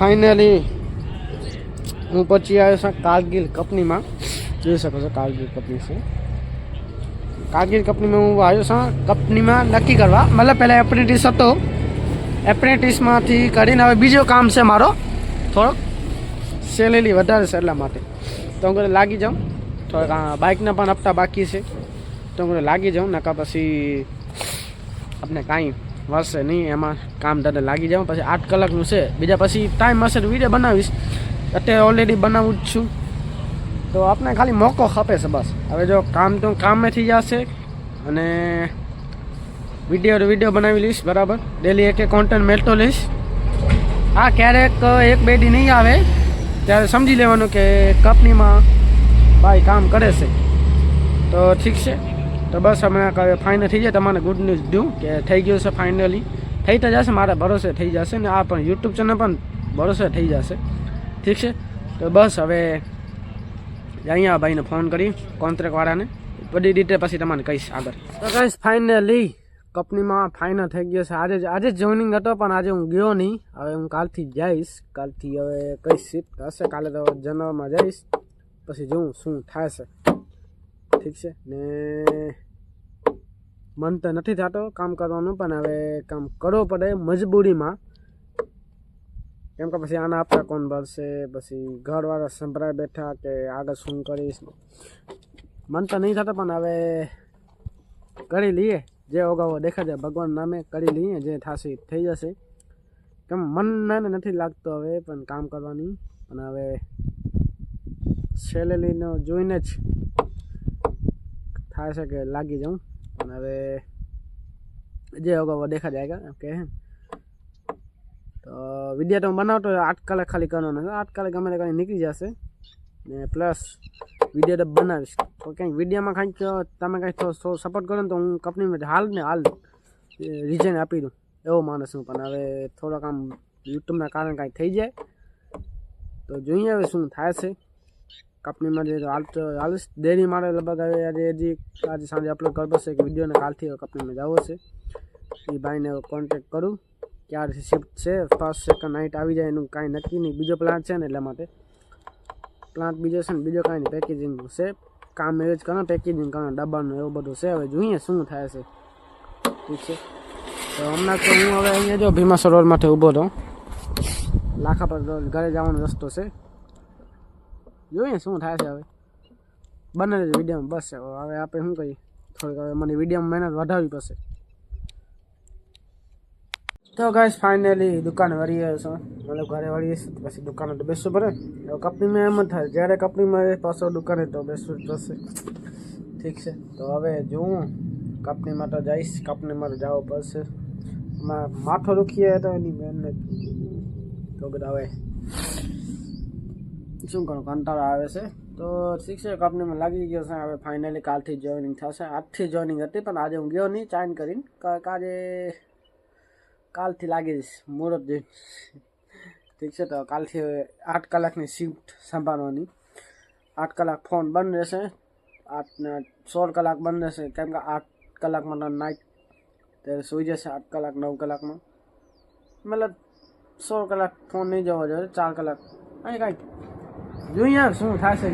Finally હું પછી આવ્યો છું કારગિલ કંપનીમાં. જોઈ શકો છો કારગિલ કંપની છે. કારગિલ કંપનીમાં હું આવ્યો છું કંપનીમાં નક્કી કરવા. મતલબ પહેલાં એપ્રેન્ટિસ હતો, એપ્રેન્ટિસમાંથી કરીને હવે બીજો કામ છે મારો. થોડોક સેલેરી વધારે છે એટલા માટે તો હું ઘરે લાગી જાઉં. થોડાક બાઇકના પણ હપ્તા બાકી છે તો હું ઘરે લાગી જાઉં. નકા પછી આપણે કાંઈ વર્ષે નહીં, એમાં કામ ધંધે લાગી જાઉં. પછી 8 કલાકનું છે. બીજા પછી ટાઈમ હશે તો વિડીયો બનાવીશ. અત્યારે ઓલરેડી બનાવું જ છું તો આપણે ખાલી મોકો ખપે છે બસ. હવે જો કામ તો કામે થઈ જશે અને વિડીયો બનાવી લઈશ બરાબર. ડેલી એક કોન્ટેન્ટ મેળતો લઈશ. હા, ક્યારેક 1-2 દી નહીં આવે ત્યારે સમજી લેવાનું કે કંપનીમાં ભાઈ કામ કરે છે તો ઠીક છે. તો બસ હમણાં ફાઇનલ થઈ જાય. તમારે ગુડ ન્યૂઝ દઉં કે થઈ ગયું છે ફાઇનલી. થઈ તો જશે, મારા ભરોસે થઈ જશે ને આ પણ યુટ્યુબ ચેનલ પણ ભરોસે થઈ જશે. ઠીક છે. તો બસ હવે અહીંયા ભાઈને ફોન કરી કોન્ટ્રાક્ટવાળાને બધી ડિટેલ પછી તમને કહીશ આગળ. તો કહીશ ફાઇનલી કંપનીમાં ફાઇનલ થઈ ગયો છે. આજે જોઈનિંગ હતો પણ આજે હું ગયો નહીં. હવે હું કાલથી જઈશ. કાલથી હવે કઈ શિફ્ટ હશે કાલે તો જનરલમાં જઈશ. પછી જોઉં શું થાય છે. ઠીક છે ને મન તો નથી થતો કામ કરવાનું, પણ હવે કામ કરવું પડે મજબૂરીમાં. કેમ કે પછી આના આપતા કોણ ભરશે, પછી ઘરવાળા સંભળાય બેઠા કે આગળ શું કરીશ. મન તો નહીં થતો પણ હવે કરી લઈએ. જે ઓગાવો દેખા જાય ભગવાન નામે કરી લઈએ. જે થશે થઈ જશે. કેમ મન નાને નથી લાગતો હવે પણ કામ કરવાની. અને હવે સેલેરીનો જોઈને જ થાય છે કે લાગી જાઉં. અને હવે જે ઓગાવો દેખા જાય કે તો વિડીયો તો હું બનાવતો 8 કલાક ખાલી કરવાનો છે. 8 કલાક ગમે તે કંઈ નીકળી જશે ને પ્લસ વિડીયો તો બનાવીશ. તો કંઈક વિડીયોમાં કંઈક તમે કંઈક થોડો સપોર્ટ કરો ને તો હું કંપનીમાં હાલ રિઝાઇન આપી દઉં એવો માણસ હું. પણ હવે થોડોક આમ યુટ્યુબના કારણે કાંઈ થઈ જાય તો જોઈએ હવે શું થાય છે. કંપનીમાં જે હાલીશ ડેરી મારે લગભગ હવે આજે સાંજે અપલોડ કરવો પડશે એક વિડીયોને. કાલથી કંપનીમાં જવો છે. એ ભાઈને કોન્ટેક કરું ક્યારે શિફ્ટ છે. ફર્સ્ટ સેકન્ડ નાઇટ આવી જાય એનું કાંઈ નક્કી નહીં. બીજો પ્લાન્ટ છે ને એટલા માટે પ્લાન્ટ બીજો છે ને બીજો કાંઈ નહીં. પેકેજિંગનું છે કામ. એ જ કરો પેકેજિંગ કરો ડબ્બાનું એવું બધું છે. હવે જોઈએ શું થાય છે. ઠીક છે. તો હમણાં તો હું હવે અહીંયા જો ભીમા સરોવર માટે ઊભો હતો. લાખા પર ઘરે જવાનો રસ્તો છે. જોઈએ શું થાય છે. હવે બને વિડીયોમાં બસ. હવે આપણે શું કહીએ થોડીક હવે મને વિડીયોમાં મહેનત વધારવી પડશે. તો ગાઈસ ફાઇનલી દુકાને વળી આવ્યો છું. મતલબ ઘરે વળીશ પછી દુકાને તો બેસવું પડે. હવે કંપનીમાં એમ જ થાય જ્યારે કંપનીમાં પાછો દુકાને તો બેસવું જ પડશે. ઠીક છે. તો હવે જોઉં કંપનીમાં તો જઈશ. કંપનીમાં તો જવું પડશે. માથો દુખીએ તો એની મહેનત તો બધા હવે શું કરું કંટાળો આવે છે. તો ઠીક છે કંપનીમાં લાગી ગયો છે. હવે ફાઇનલી કાલથી જોઈનિંગ થશે. આજથી જોઈનિંગ હતી પણ આજે હું ગયો નહીં ચાઇન કરીને. આજે કાલથી લાગીશ મુહૂર્ત દિન. ઠીક છે. તો કાલથી 8 કલાકની શિફ્ટ સંભાળવાની. 8 કલાક ફોન બંધ રહેશે. 16 કલાક બંધ રહેશે. કેમ કે 8 કલાકમાં તો નાઇટ ત્યારે સૂઈ જશે. 8 કલાક 9 કલાકમાં મતલબ 16 કલાક ફોન નહીં જવો જોઈએ. 4 કલાક અહીં કાંઈક જોઈએ શું થશે.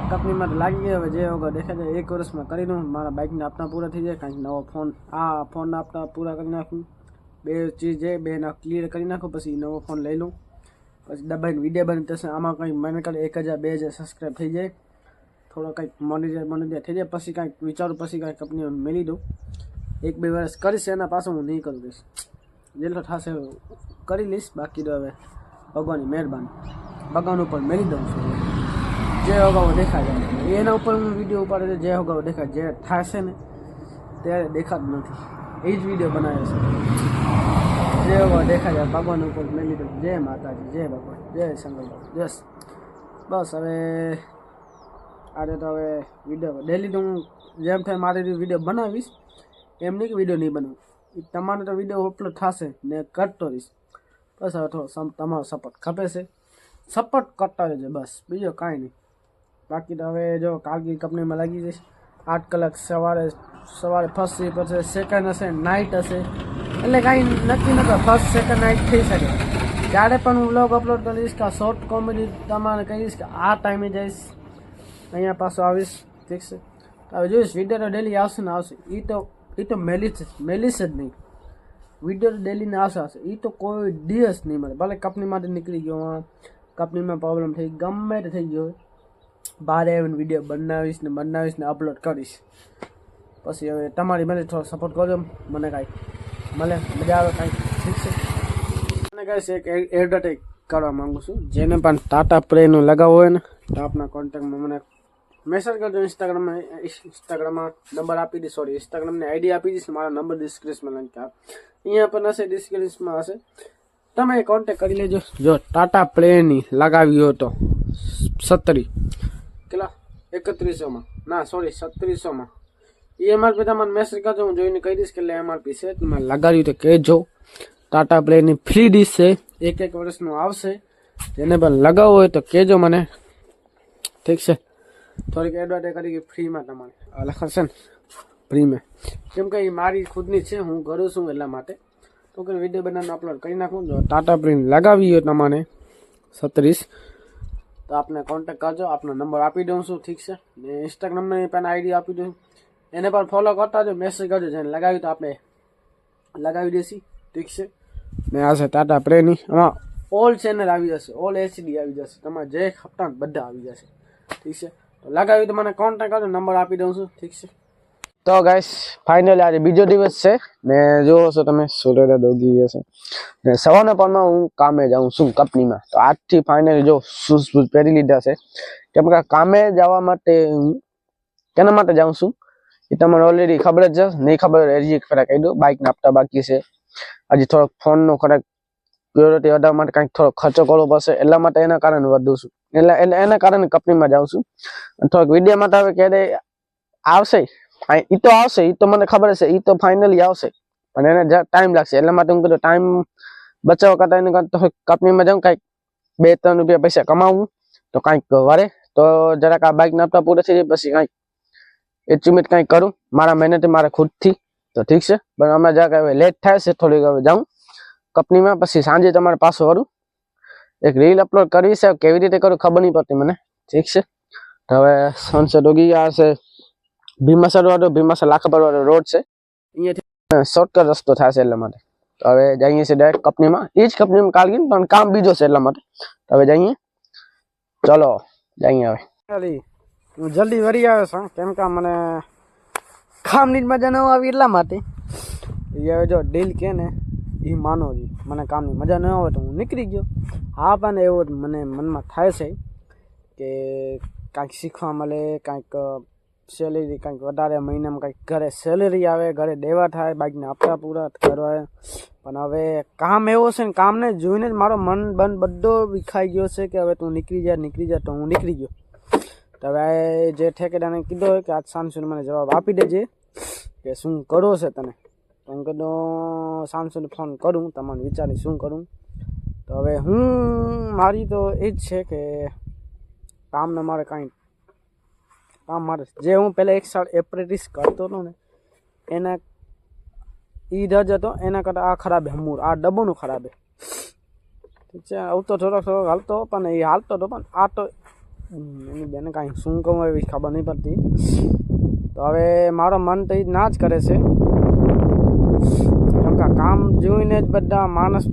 કંપનીમાં તો લાગી ગયો. હવે જે વગર દેખાય જાય 1 વર્ષમાં કરી દઉં. મારા બાઇકના આપતા પૂરા થઈ જાય. કાંઈક નવો ફોન આ ફોનના આપતા પૂરા કરી નાખું. 2 ચીજ છે 2 ના ક્લિયર કરી નાખું. પછી નવો ફોન લઈ લઉં. પછી દબાઈને વિડીયો બની થશે. આમાં કંઈક મને કાલે 1000-2000 સબસ્ક્રાઈબ થઈ જાય. થોડો કંઈક મોનિટાઈઝ થઈ જાય. પછી કાંઈક વિચારું. પછી કાંઈક કંપનીમાં મેળવી દઉં. 1-2 વર્ષ કરીશ. એના પાછું હું નહીં કરું દઈશ. જેટલો થશે કરી લઈશ. બાકી તો હવે ભગવાનની મહેરબાની ભગવાન ઉપર મેળવી દઉં છું. જે અગાઉ દેખાય જાય એના ઉપર હું વિડીયો ઉપાડે છે. જે અગાઉ દેખાય જે થાય છે ને ત્યારે દેખાતું નથી. એ જ વિડીયો બનાવ્યો છે. જે અગાઉ દેખાય જાય ભગવાન ઉપર મેળવી દઉં. જય માતાજી, જય ભગવાન, જય શંકર જસ. બસ હવે આજે તો હવે વિડીયો ડેલી તો હું જેમ થાય મારી વિડીયો બનાવીશ. એમ નહીં કે વિડીયો નહીં બનાવું. તમારે તો વિડીયો અપલોડ થશે ને કરતો રહીશ. બસ હવે થોડો તમારો સપોર્ટ ખપે છે. સપોર્ટ કરતા રહેજો બસ. બીજો કાંઈ નહીં. બાકી તો હવે જો કારગિલ કંપનીમાં લાગી જઈશ. 8 કલાક સવારે ફર્સ્ટ શિફ્ટ હશે, સેકન્ડ હશે, નાઇટ હશે. એટલે કાંઈ નક્કી નતો. ફર્સ્ટ સેકન્ડ નાઇટ થઈ શકે. જ્યારે પણ હું વ્લોગ અપલોડ કરીશ કે શોર્ટ કોમેડી તમારે કહીશ કે આ ટાઈમે જઈશ અહીંયા પાછો આવીશ, ઠીક છે. હવે જોઈશ વિડીયો તો ડેલી આવશે ને આવશે. એ તો મેલિસ જ નહીં, વિડીયો ડેલીને આવશે. એ તો કોઈ દિવસ નહીં મળે. ભલે કંપની માટે નીકળી ગયો, કંપનીમાં પ્રોબ્લેમ થઈ, ગમે તે થઈ ગયો, બહાર આવીને વિડીયો બનાવીશ ને અપલોડ કરીશ. પછી હવે તમારી મને થોડો સપોર્ટ કરજો, મને કાંઈ મળે મજા આવે કાંઈ, ઠીક છે. મને કહે છે કે એડવર્ટાઈઝ કરવા માગું છું. જેને પણ ટાટા પ્રેનું લગાવવું હોય ને તો આપના કોન્ટેક્ટમાં મને મેસેજ કરજો. ઇન્સ્ટાગ્રામમાં નંબર આપી દઈશ, ઇન્સ્ટાગ્રામની આઈડી આપી દઈશ. મારો નંબર ડિસ્ક્રિપ્શનમાં લખી અહીંયા પણ હશે, ડિસ્ક્રિપ્શનમાં હશે. તમે કોન્ટેક્ટ કરી લેજો. જો ટાટા પ્લેની લગાવી હોય તો 37 કેટલા 3100માં, ના સોરી 3700માં એમઆરપી તમને મેસેજ કરજો. હું જોઈને કહી દઈશ કે એમઆરપી છે. તમે લગાવ્યું તો કહેજો. ટાટા પ્લેની ફ્રી ડીશ છે, 1 વર્ષનું આવશે. જેને પણ લગાવવું હોય તો કહેજો મને, ઠીક છે. થોડીક એડવર્ટાઈઝ કરી કે ફ્રીમાં તમારે લખાશે ને ફ્રીમાં, કેમ કે એ મારી ખુદની છે, હું કરું છું એટલા માટે. તો કે વિડીયો બનાવીને અપલોડ કરી નાખું. જો ટાટા પ્રિન્ટ લગાવી હોય તમારે 37 તો આપને કોન્ટેક્ટ કરજો. આપનો નંબર આપી દઉં છું, ઠીક છે. ને ઇન્સ્ટાગ્રામની પણ આઈડી આપી દઉં, એને પણ ફોલો કરતા જો, મેસેજ કરજો. જેને લગાવી તો આપણે લગાવી દઈશી, ઠીક છે. ને આ છે ટાટા પ્રેની. આમાં ઓલ ચેનલ આવી જશે, ઓલ એચડી આવી જશે, તમારે જે હપ્તા બધા આવી જશે, ઠીક છે. તો લગાવી તો મને કોન્ટેક્ટ કરજો, નંબર આપી દઉં છું, ઠીક છે. તો ગાઈસ ફાઇનલી આજે બીજો દિવસ છે ને જોવો છો તમે સુરેલા ડોગી હશે ને સવારના પરમાં હું કામે જાઉં છું કંપનીમાં. તો આજથી ફાઇનલી જો શૂઝ પહેરી લીધા છે, કેમ કે કામે જવા માટે કેના માટે જાઉં છું એ તમને ઓલરેડી ખબર જ છે. નહીં ખબર હજી એક ફેરા કહી દઉં. બાઇકના હપ્તા બાકી છે, હજી થોડોક ફોનનો ખરેક પ્યોરિટી વધારવા માટે કંઈક થોડોક ખર્ચો કરવો પડશે, એટલા માટે એના કારણે વધુ છું. એટલે એના કારણે કંપનીમાં જાઉં છું. થોડોક વિડીયો માટે હવે ક્યારે આવશે એ તો આવશે, એ તો મને ખબર છે, એ તો ફાઇનલી આવશે, પણ એને ટાઈમ લાગશે. એટલા માટે હું કીધું ટાઈમ બચાવવા કરતા એને કંપનીમાં જાઉં, કાંઈક 2-3 રૂપિયા પૈસા કમાવું તો કાંઈક વરે તો જરાક આ બાઇકના હપ્તા પૂરા થઈ જાય, પછી કાંઈક એચિવમેન્ટ કાંઈક કરું મારા મહેનતે મારા ખુદથી, તો ઠીક છે. પણ અમે જરાક હવે લેટ થાય છે થોડીક, હવે જાઉં કંપનીમાં. પછી સાંજે તમારે પાછો કરું, એક રીલ અપલોડ કરવી છે, કેવી રીતે કરું ખબર નહીં પડતી મને, ઠીક છે. તો હવે સનસેટ ઉગી ગયા છે. ભીમાસર વાળો લાખાપર વાળો રોડ છે, અહીંયાથી શોર્ટકટ રસ્તો થશે એટલા માટે. તો હવે જઈએ છીએ ડાયરેક્ટ કંપનીમાં. એ જ કંપનીમાં કાલ ગઈ પણ કામ બીજો છે એટલા માટે. તો હવે જઈએ, ચલો જઈએ. હવે હું જલ્દી વળી આવ્યો છું, કેમ કે મને કામની જ મજા ન આવી એટલા માટે. હવે જો ડીલ કે ને એ માનો જી, મને કામની મજા ન આવે તો હું નીકળી ગયો. હા પણ એવો મને મનમાં થાય છે કે કાંઈક શીખવા મળે, કાંઈક સેલેરી કંઈક વધારે, મહિનામાં કંઈક ઘરે સેલેરી આવે, ઘરે દેવા થાય, બાઇકના હપ્તા પૂરા કરવા. પણ હવે કામ એવો છે ને, કામને જોઈને જ મારો મન બન બધો વિખાઈ ગયો છે કે હવે તું નીકળી જા. તો હું નીકળી ગયો. તો હવે જે ઠેકેદારને કીધો કે આજ સાંજ સુધી મને જવાબ આપી દેજે કે શું કરો છે તને. તો હું કીધું સાંજ સુધી ફોન કરું, તમને વિચારી શું કરું. તો હવે મારી તો એ જ છે કે કામને મારે કાંઈ કામ મારે જે હું પહેલાં 1 સાલ એપ્રેન્ટિસ કરતો હતો ને એના એ રજ હતો, એના કરતાં આ ખરાબ છે. આ ડબ્બોનું ખરાબ છે, ઠીક છે. આવું તો થોડોક હાલતો, પણ એ હાલતો હતો, પણ આ તો એની બેને કાંઈ શું કહું એવી ખબર નહીં પડતી. તો હવે મારો મન તો એ ના જ કરે છે, કેમ કે કામ જોઈને જ બધા માણસ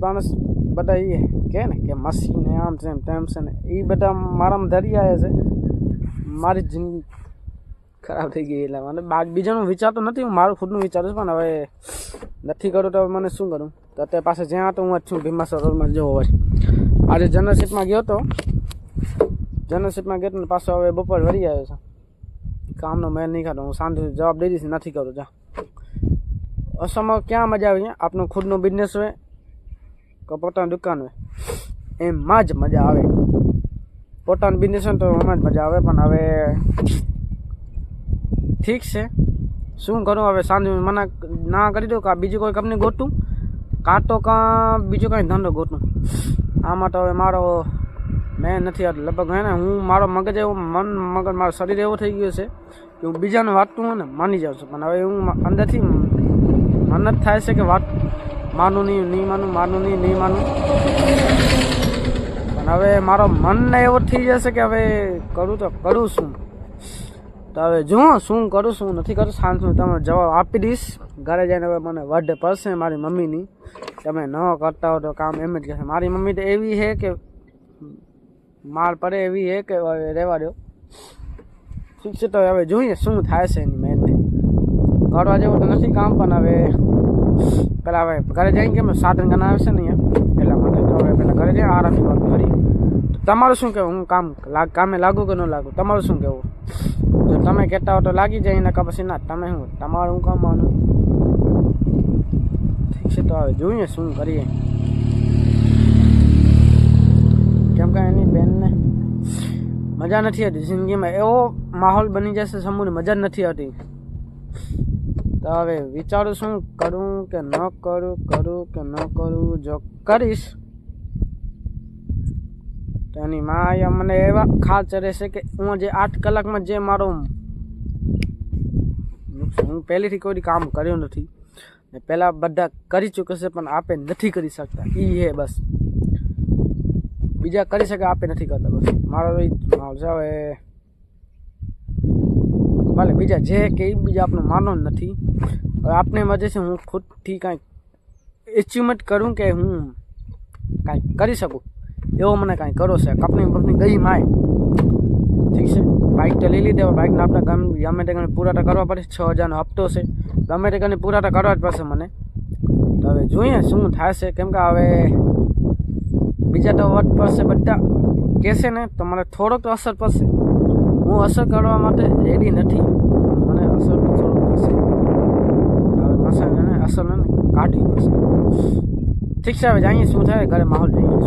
બધા એ કહે ને કે મશીન આમ છે તેમ છે ને, એ બધા મારામાં ધરી આવ્યા છે. મારી જિંદગી ખરાબ થઈ ગઈ એટલે મને બીજાનું વિચારતો નથી, હું મારું ખુદનું વિચારું છું. પણ હવે નથી કરું તો મને શું કરું. તો અત્યારે પાસે જ્યાં તો હું જ છું ભીમાસર રોડમાં. જો હવે આજે જનરલશીપમાં ગયો તો પાછો હવે બપોર વળી આવ્યો છે. કામનો મેળ નહીં ખાતો, હું શાંતિ જવાબ દઈ દઈશ, નથી કરું. જા અસમમાં ક્યાં મજા આવે, આપણું ખુદનું બિઝનેસ હોય કે પોતાની દુકાન હોય એમાં જ મજા આવે. પોતાનું બિઝનેસ હોય તો એમાં જ મજા આવે. પણ હવે ઠીક છે, શું કરું હવે. સાંજે મને ના કરી દઉં કે બીજી કોઈ કંપની ગોતું, કાં તો બીજો કાંઈ ધંધો ગોતું. આમાં તો હવે મારો મેં નથી આવતું લગભગ હે ને. હું મારો મગજ એવું મારું શરીર એવું થઈ ગયું છે કે હું બીજાને વાંચતું હોય ને માની જાઉં છું. પણ હવે હું અંદરથી મન જ થાય છે કે માનું નહીં માનું નહીં માનું. પણ હવે મારો મનને એવો થઈ જશે કે હવે કરું તો કરું શું. તો હવે જુઓ શું કરું શું નથી કરું. સાંજનું તમે જવાબ આપી દઈશ. ઘરે જઈને હવે મને બર્થડે પડશે મારી મમ્મીની. તમે ન કરતા હો તો કામ એમ જ કહેશે. મારી મમ્મી તો એવી છે કે માર પડે એવી છે કે હવે રહેવા દો. ઠીક છે. તો હવે જોઈએ શું થાય છે એની મેનને. કરવા જેવું તો નથી કામ, પણ હવે પેલા હવે ઘરે જઈને કેમ સાધન ગણા આવે છે ને અહીંયા એટલા માટે. તો હવે પેલા ઘરે જઈને આરામથી વાત કરી. તમારું શું કહેવું? હું કામે લાગુ કે ન લાગુ? તમારું શું કહેવું? જો તમે કહેતા હો તો લાગી જાય ને પછી ના. તમે શું તમારું હું કામ માનું? ઠીક છે. તો હવે જોઈએ શું કરીએ. કેમ કે એની બેનને મજા નથી હતી જિંદગીમાં. એવો માહોલ બની જશે સમૂહની મજા જ નથી હતી. તો હવે વિચારું શું કરું કે ન કરું, કરું કે ન કરું. જો કરીશ તો એની માં અહીંયા મને એવા ખાલ ચડે છે કે હું જે 8 કલાકમાં જે મારો હું પહેલેથી કોઈ કામ કર્યું નથી ને પહેલાં બધા કરી ચૂકે છે પણ આપે નથી કરી શકતા. એ હે બસ. બીજા કરી શકે, આપે નથી કરતા. બસ મારો એ માલ છે. હવે ભલે બીજા જે કે એ બીજા આપણું માનો નથી. હવે આપને મજે છે હું ખુદથી કાંઈક એચિવમેન્ટ કરું કે હું કાંઈક કરી શકું એવો મને કાંઈ કરો છે. કંપની ગઈ માય. ઠીક છે. બાઇક તો લઈ લીધી. હવે બાઇકને આપણે ગમે તે પૂરા તો કરવા પડે. 6000નો હપ્તો છે. ગમે તે કરીને પૂરા તો કરવા જ પડશે મને. તો હવે જોઈએ શું થાય છે. કેમ કે હવે બીજા તો વટ પડશે બધા કહેશે ને તો મને થોડોક તો અસર પડશે. હું અસર કરવા માટે રેડી નથી, મને અસર તો થોડોક પડશે. હવે અસર ને કાઢવી પડશે. ઠીક છે. હવે જાણીએ શું થાય ઘરે માહોલ જોઈએ.